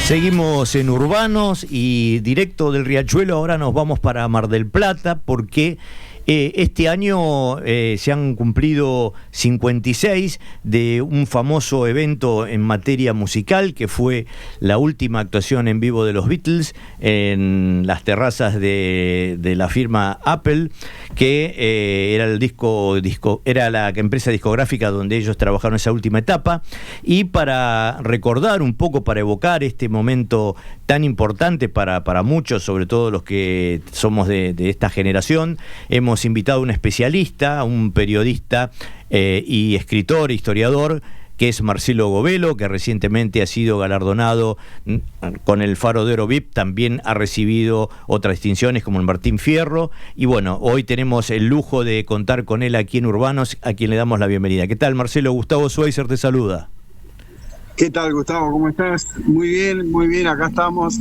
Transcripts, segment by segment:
Seguimos en Urbanos y directo del Riachuelo. Ahora nos vamos para Mar del Plata porque este año se han cumplido 56 de un famoso evento en materia musical que fue la última actuación en vivo de los Beatles en las terrazas de la firma Apple, que era el era la empresa discográfica donde ellos trabajaron esa última etapa. Y para recordar un poco, para evocar este momento tan importante para muchos, sobre todo los que somos de esta generación, hemos invitado a un especialista, a un periodista y escritor, historiador, que es Marcelo Govelo, que recientemente ha sido galardonado con el Faro de Oro VIP, también ha recibido otras distinciones como el Martín Fierro, y bueno, hoy tenemos el lujo de contar con él aquí en Urbanos, a quien le damos la bienvenida. ¿Qué tal, Marcelo? Gustavo Schweizer te saluda. ¿Qué tal, Gustavo? ¿Cómo estás? Muy bien, acá estamos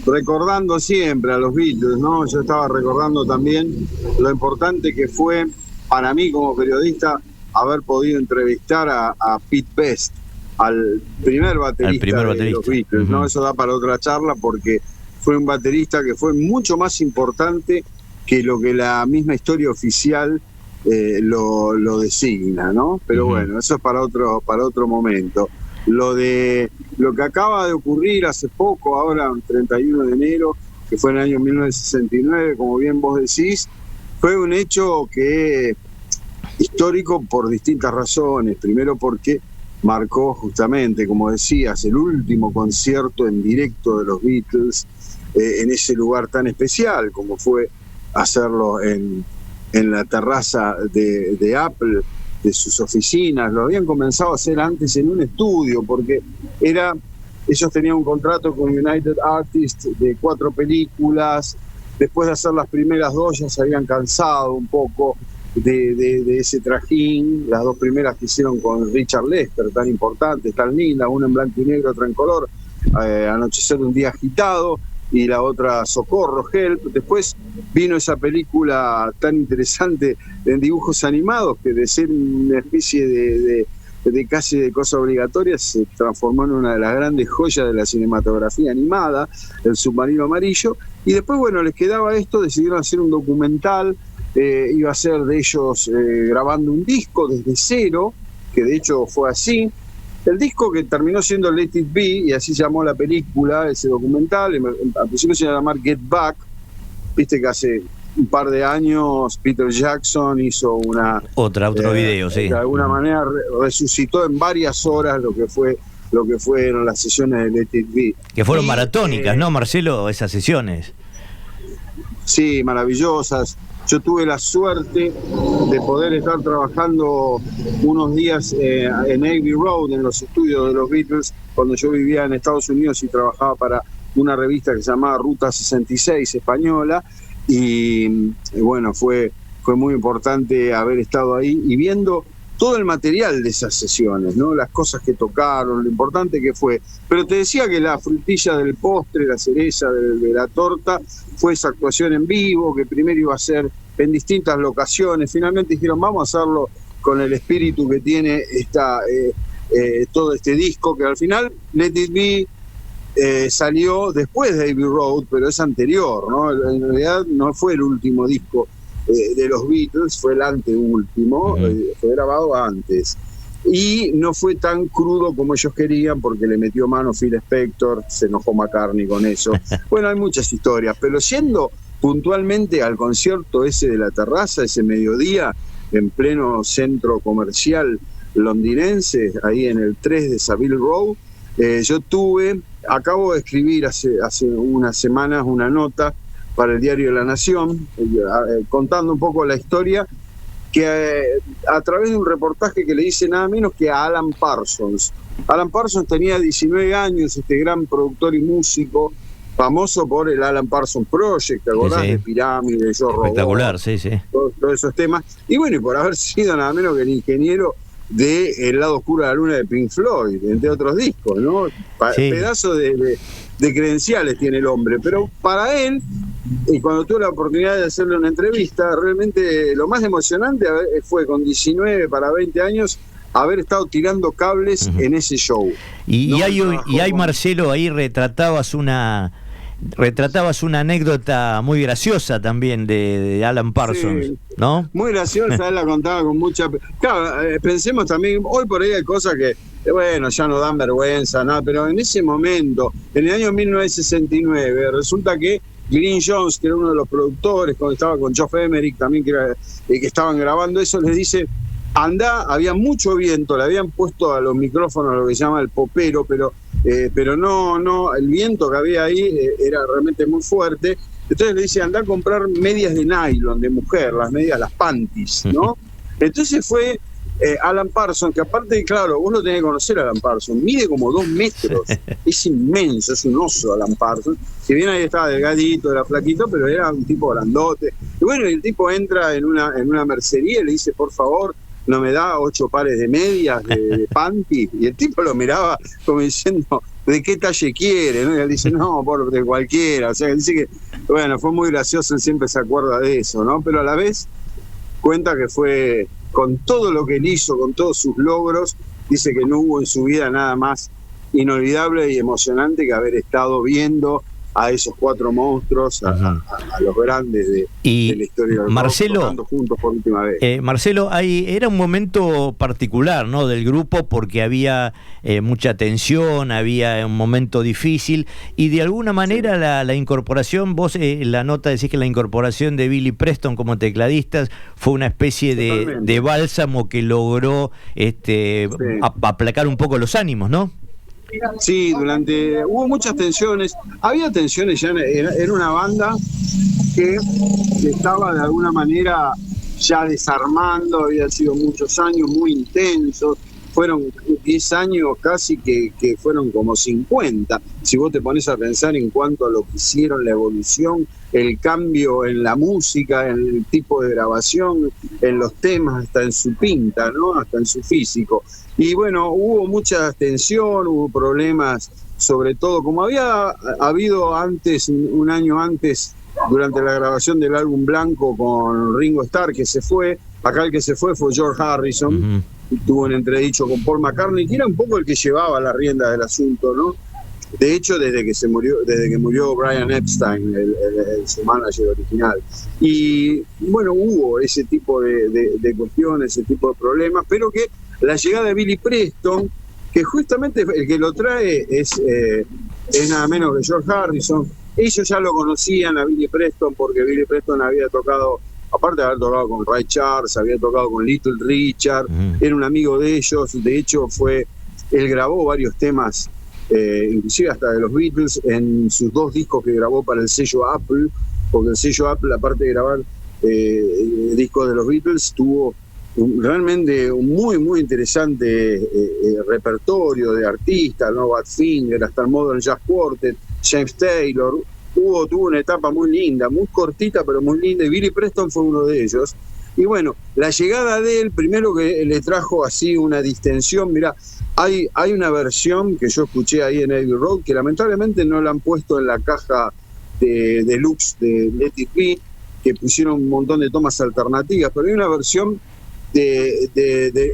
recordando siempre a los Beatles, ¿no? Yo estaba recordando también lo importante que fue para mí como periodista haber podido entrevistar a Pete Best, al primer baterista de los Beatles, ¿no? Eso da para otra charla porque fue un baterista que fue mucho más importante que lo que la misma historia oficial lo designa, ¿no? Pero bueno, eso es para otro momento. Lo que acaba de ocurrir hace poco, ahora el 31 de enero, que fue en el año 1969, como bien vos decís, fue un hecho que histórico por distintas razones. Primero porque marcó justamente, como decías, el último concierto en directo de los Beatles en ese lugar tan especial como fue hacerlo en la terraza de Apple, de sus oficinas. Lo habían comenzado a hacer antes en un estudio, porque ellos tenían un contrato con United Artists de 4 películas. Después de hacer las primeras 2 ya se habían cansado un poco de ese trajín. Las 2 primeras que hicieron con Richard Lester, tan importantes, tan lindas, una en blanco y negro, otra en color, Anochecer de un día agitado, y la otra Socorro, Help. Después vino esa película tan interesante en dibujos animados que de ser una especie de casi de cosa obligatoria se transformó en una de las grandes joyas de la cinematografía animada, El submarino amarillo. Y después, bueno, les quedaba esto, decidieron hacer un documental, iba a ser de ellos grabando un disco desde cero, que de hecho fue así. El disco que terminó siendo Let It Be, y así se llamó la película, ese documental, al principio se iba a llamar Get Back. Viste que hace un par de años Peter Jackson hizo otro video, sí. De alguna manera resucitó en varias horas lo que fueron las sesiones de Let It Be. Que fueron maratónicas, ¿no, Marcelo? Esas sesiones. Sí, maravillosas. Yo tuve la suerte de poder estar trabajando unos días en Abbey Road, en los estudios de los Beatles, cuando yo vivía en Estados Unidos y trabajaba para una revista que se llamaba Ruta 66 española, y bueno, fue muy importante haber estado ahí y viendo todo el material de esas sesiones, ¿no? Las cosas que tocaron, lo importante que fue. Pero te decía que la frutilla del postre, la cereza de la torta, fue esa actuación en vivo, que primero iba a ser en distintas locaciones. Finalmente dijeron, vamos a hacerlo con el espíritu que tiene todo este disco, que al final Let It Be salió después de Abbey Road, pero es anterior, ¿no? En realidad no fue el último disco de los Beatles, fue el anteúltimo, fue grabado antes. Y no fue tan crudo como ellos querían, porque le metió mano Phil Spector, se enojó McCartney con eso. Bueno, hay muchas historias, pero yendo puntualmente al concierto ese de la terraza, ese mediodía, en pleno centro comercial londinense, ahí en el 3 de Savile Row, yo acabo de escribir hace unas semanas una nota para el diario La Nación, contando un poco la historia, que a través de un reportaje que le hice nada menos que a Alan Parsons. Alan Parsons tenía 19 años, este gran productor y músico, famoso por el Alan Parsons Project, ¿te acordás? Sí. De Pirámide, Yo Robot. Espectacular, sí. Todos esos temas. Y bueno, y por haber sido nada menos que el ingeniero de El lado oscuro de la luna de Pink Floyd, entre otros discos, ¿no? Sí. Pedazo de credenciales tiene el hombre, pero para él, y cuando tuve la oportunidad de hacerle una entrevista, realmente lo más emocionante fue con 19 para 20 años haber estado tirando cables en ese show. Y hay Marcelo, ahí retratabas una anécdota muy graciosa también de Alan Parsons, sí, ¿no? Muy graciosa, él la contaba con mucha... Claro, pensemos también, hoy por ahí hay cosas que, bueno, ya no dan vergüenza, nada, pero en ese momento, en el año 1969, resulta que Glyn Johns, que era uno de los productores, cuando estaba con Geoff Emerick también, que estaban grabando eso, les dice, anda, había mucho viento, le habían puesto a los micrófonos lo que se llama el popero, pero no, el viento que había ahí era realmente muy fuerte. Entonces le dice, anda a comprar medias de nylon de mujer, las medias, las panties, ¿no? Entonces fue Alan Parsons, que aparte, claro, uno tiene que conocer a Alan Parsons, mide como 2 metros, es inmenso, es un oso Alan Parsons. Si bien ahí estaba delgadito, era flaquito, pero era un tipo grandote. Y bueno, el tipo entra en una mercería y le dice, por favor, no me da 8 pares de medias de panty, y el tipo lo miraba como diciendo, ¿de qué talle quiere? ¿No? Y él dice, no, por de cualquiera. O sea, dice que, bueno, fue muy gracioso, él siempre se acuerda de eso, ¿no? Pero a la vez cuenta que fue, con todo lo que él hizo, con todos sus logros, dice que no hubo en su vida nada más inolvidable y emocionante que haber estado viendo a esos 4 monstruos, a los grandes de la historia del Marcelo, rock, tocando juntos por última vez. Marcelo, era un momento particular, ¿no?, del grupo, porque había mucha tensión, había un momento difícil, y de alguna manera la incorporación, vos la nota decís que la incorporación de Billy Preston como tecladista fue una especie de bálsamo que logró aplacar un poco los ánimos, ¿no? Sí, hubo muchas tensiones, había tensiones ya, era una banda que estaba de alguna manera ya desarmando, había sido muchos años muy intensos, fueron 10 años casi que fueron como 50, si vos te pones a pensar en cuanto a lo que hicieron, la evolución, el cambio en la música, en el tipo de grabación, en los temas, hasta en su pinta, ¿no? Hasta en su físico. Y bueno, hubo mucha tensión, hubo problemas, sobre todo, como había habido antes, un año antes, durante la grabación del álbum Blanco con Ringo Starr, que se fue. Acá el que se fue George Harrison, tuvo un entredicho con Paul McCartney, que era un poco el que llevaba la rienda del asunto, ¿no? De hecho, desde que murió Brian Epstein, su manager original. Y bueno, hubo ese tipo de cuestiones, ese tipo de problemas, pero que la llegada de Billy Preston, que justamente el que lo trae es nada menos que George Harrison. Ellos ya lo conocían a Billy Preston porque Billy Preston había tocado, aparte de haber tocado con Ray Charles, había tocado con Little Richard, era un amigo de ellos. De hecho, él grabó varios temas, inclusive hasta de los Beatles, en sus 2 discos que grabó para el sello Apple, porque el sello Apple, aparte de grabar discos de los Beatles, tuvo realmente un muy, muy interesante repertorio de artistas, ¿no? Badfinger, hasta el Modern Jazz Quartet, James Taylor. Tuvo una etapa muy linda, muy cortita, pero muy linda, y Billy Preston fue uno de ellos. Y bueno, la llegada de él, primero que le trajo así una distensión. Mirá, hay una versión que yo escuché ahí en Abbey Road, que lamentablemente no la han puesto en la caja de deluxe de Let It Be, que pusieron un montón de tomas alternativas, pero hay una versión de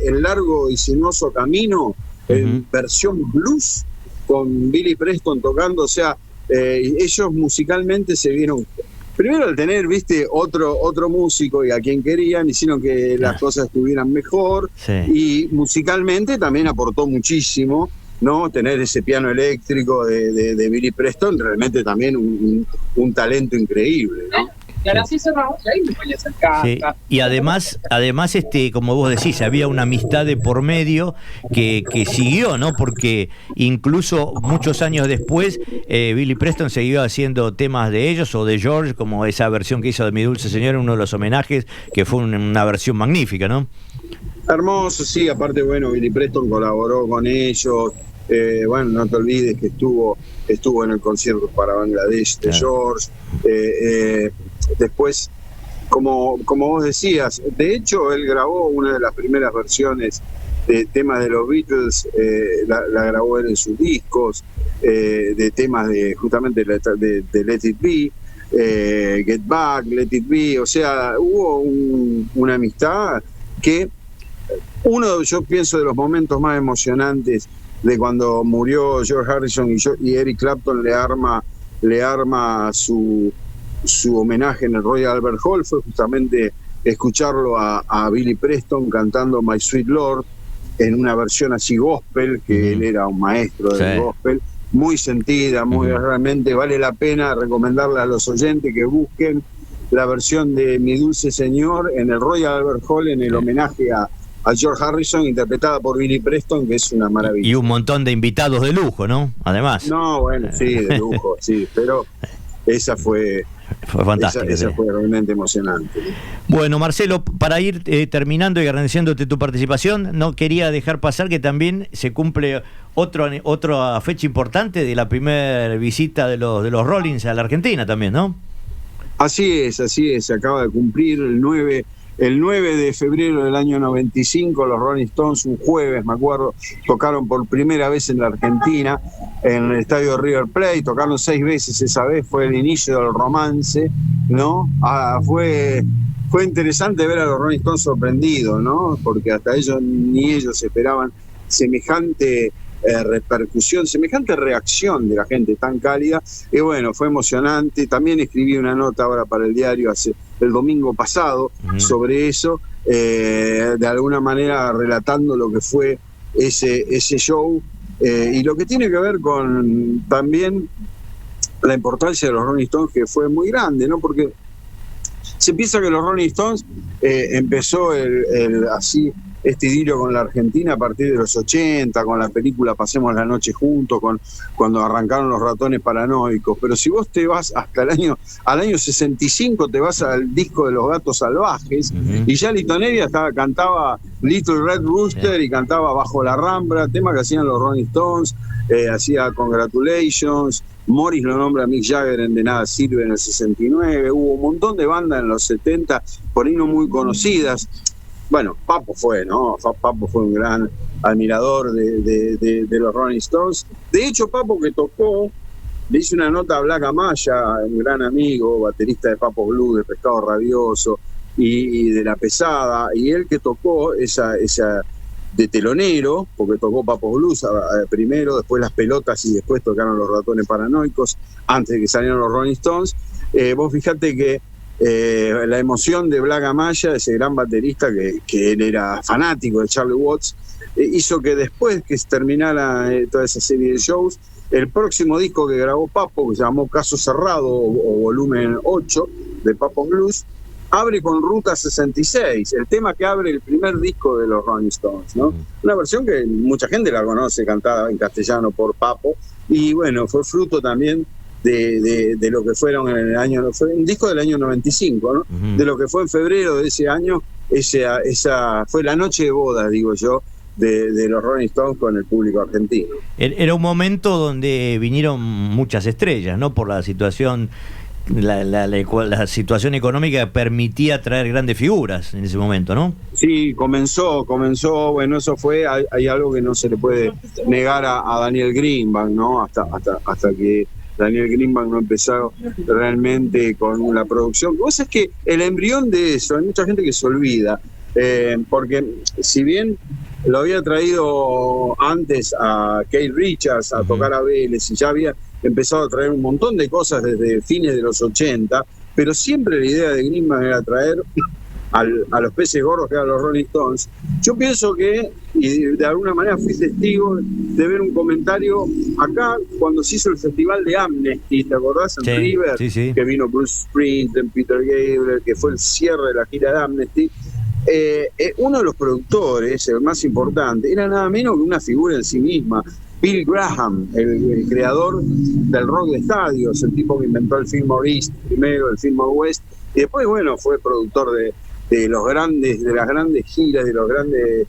El largo y sinuoso camino, en versión blues, con Billy Preston tocando. O sea, ellos musicalmente se vieron, primero al tener, viste, otro músico y a quien querían, hicieron que las cosas estuvieran mejor, y musicalmente también aportó muchísimo, ¿no? Tener ese piano eléctrico de Billy Preston, realmente también un talento increíble, ¿no? Y ahora sí cerramos, y ahí me voy a acercar. Sí. Y además, como vos decís, había una amistad de por medio que siguió, ¿no? Porque incluso muchos años después, Billy Preston siguió haciendo temas de ellos o de George, como esa versión que hizo de Mi Dulce Señora, uno de los homenajes, que fue una versión magnífica, ¿no? Hermoso, sí. Aparte, bueno, Billy Preston colaboró con ellos. Bueno, no te olvides que estuvo en el concierto para Bangladesh de George. Después, como vos decías, de hecho él grabó una de las primeras versiones de temas de los Beatles, la grabó él en sus discos, de temas justamente de Let It Be, Get Back, Let It Be. O sea, hubo una amistad que yo pienso, de los momentos más emocionantes de cuando murió George Harrison y Eric Clapton le arma su homenaje en el Royal Albert Hall, fue justamente escucharlo a Billy Preston cantando My Sweet Lord en una versión así gospel, que él era un maestro del gospel, muy sentida, realmente vale la pena recomendarle a los oyentes que busquen la versión de Mi Dulce Señor en el Royal Albert Hall, en el homenaje a George Harrison, interpretada por Billy Preston, que es una maravilla. Y un montón de invitados de lujo, ¿no? Además. No, bueno, sí, de lujo, sí, pero esa fue fantástica. Esa fue realmente emocionante. Bueno, Marcelo, para ir terminando y agradeciéndote tu participación, no quería dejar pasar que también se cumple otra fecha importante de la primera visita de los Rollins a la Argentina también, ¿no? Así es, se acaba de cumplir el 9 de febrero del año 95, los Rolling Stones, un jueves, me acuerdo, tocaron por primera vez en la Argentina, en el estadio River Plate, tocaron 6 veces esa vez, fue el inicio del romance, ¿no? Fue interesante ver a los Rolling Stones sorprendidos, ¿no? Porque hasta ni ellos esperaban semejante repercusión, semejante reacción de la gente tan cálida, y bueno, fue emocionante. También escribí una nota ahora para el diario el domingo pasado sobre eso, de alguna manera relatando lo que fue ese show, y lo que tiene que ver con también la importancia de los Rolling Stones, que fue muy grande, ¿no? Porque se piensa que los Rolling Stones empezó este idilio con la Argentina a partir de los 80, con la película Pasemos la Noche Juntos, cuando arrancaron los Ratones Paranoicos. Pero si vos te vas hasta al año 65, te vas al disco de los Gatos Salvajes, y ya Lito Nevia cantaba Little Red Rooster y cantaba Bajo la Rambla, tema que hacían los Rolling Stones, hacía Congratulations, Morris lo nombra a Mick Jagger en De Nada Sirve en el 69, hubo un montón de bandas en los 70, por ahí no muy conocidas. Bueno, Papo fue un gran admirador de los Rolling Stones. De hecho, Papo, que tocó, le hice una nota a Black Amaya, un gran amigo, baterista de Papo Blue, de Pescado Rabioso y de La Pesada, y él que tocó esa de telonero, porque tocó Papo Blues primero, después Las Pelotas y después tocaron los Ratones Paranoicos, antes de que salieran los Rolling Stones. Vos fijate que la emoción de Black Amaya, ese gran baterista que él era fanático de Charlie Watts, hizo que después que se terminara toda esa serie de shows, el próximo disco que grabó Papo, que se llamó Caso Cerrado o Volumen 8 de Papo Blues, abre con Ruta 66, el tema que abre el primer disco de los Rolling Stones, ¿no? Una versión que mucha gente la conoce, cantada en castellano por Papo, y bueno, fue fruto también de lo que fueron en el año, fue un disco del año 95, ¿no? De lo que fue en febrero de ese año, esa fue la noche de boda, digo yo, de los Rolling Stones con el público argentino. Era un momento donde vinieron muchas estrellas, ¿no? Por la situación, la situación económica permitía traer grandes figuras en ese momento, ¿no? Sí, comenzó, bueno, eso fue, hay algo que no se le puede negar a Daniel Greenbank, ¿no? Hasta que Daniel Greenbank no empezó realmente con la producción. Vos sabés que el embrión de eso, hay mucha gente que se olvida, porque si bien lo había traído antes a Keith Richards a tocar a Vélez y ya había empezado a traer un montón de cosas desde fines de los 80, pero siempre la idea de Greenbank era traer a los peces gordos que eran los Rolling Stones. Yo pienso que, y de alguna manera fui testigo de ver un comentario acá cuando se hizo el festival de Amnesty, ¿te acordás? En River, que vino Bruce Springsteen, Peter Gabriel, que fue el cierre de la gira de Amnesty. Uno de los productores, el más importante, era nada menos que una figura en sí misma, Bill Graham, el creador del rock de estadios, el tipo que inventó el Fillmore East primero, el Fillmore West, y después, bueno, fue productor de las grandes giras, de los grandes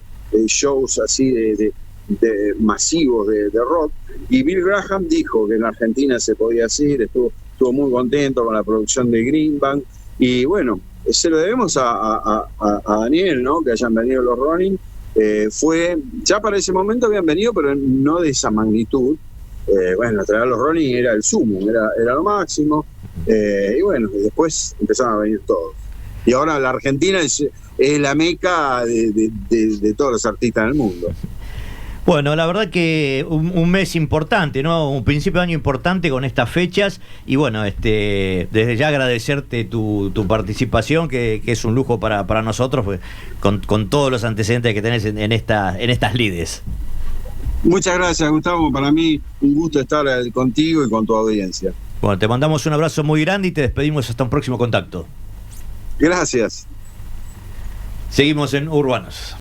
shows así de masivos de rock. Y Bill Graham dijo que en Argentina se podía hacer, estuvo muy contento con la producción de Greenbank, y bueno, se lo debemos a Daniel, ¿no? Que hayan venido los Rolling. Fue, ya para ese momento habían venido, pero no de esa magnitud. Bueno, traer a los Rolling era el sumo, era lo máximo. Y bueno, después empezaron a venir todos. Y ahora la Argentina es es la meca de todos los artistas del mundo. Bueno, la verdad que un mes importante, ¿no? Un principio de año importante con estas fechas y bueno, desde ya agradecerte tu participación, que es un lujo para nosotros, pues, con todos los antecedentes que tenés en estas lides. Muchas gracias, Gustavo. Para mí un gusto estar contigo y con tu audiencia. Bueno, te mandamos un abrazo muy grande y te despedimos hasta un próximo contacto. Gracias. Seguimos en Urbanos.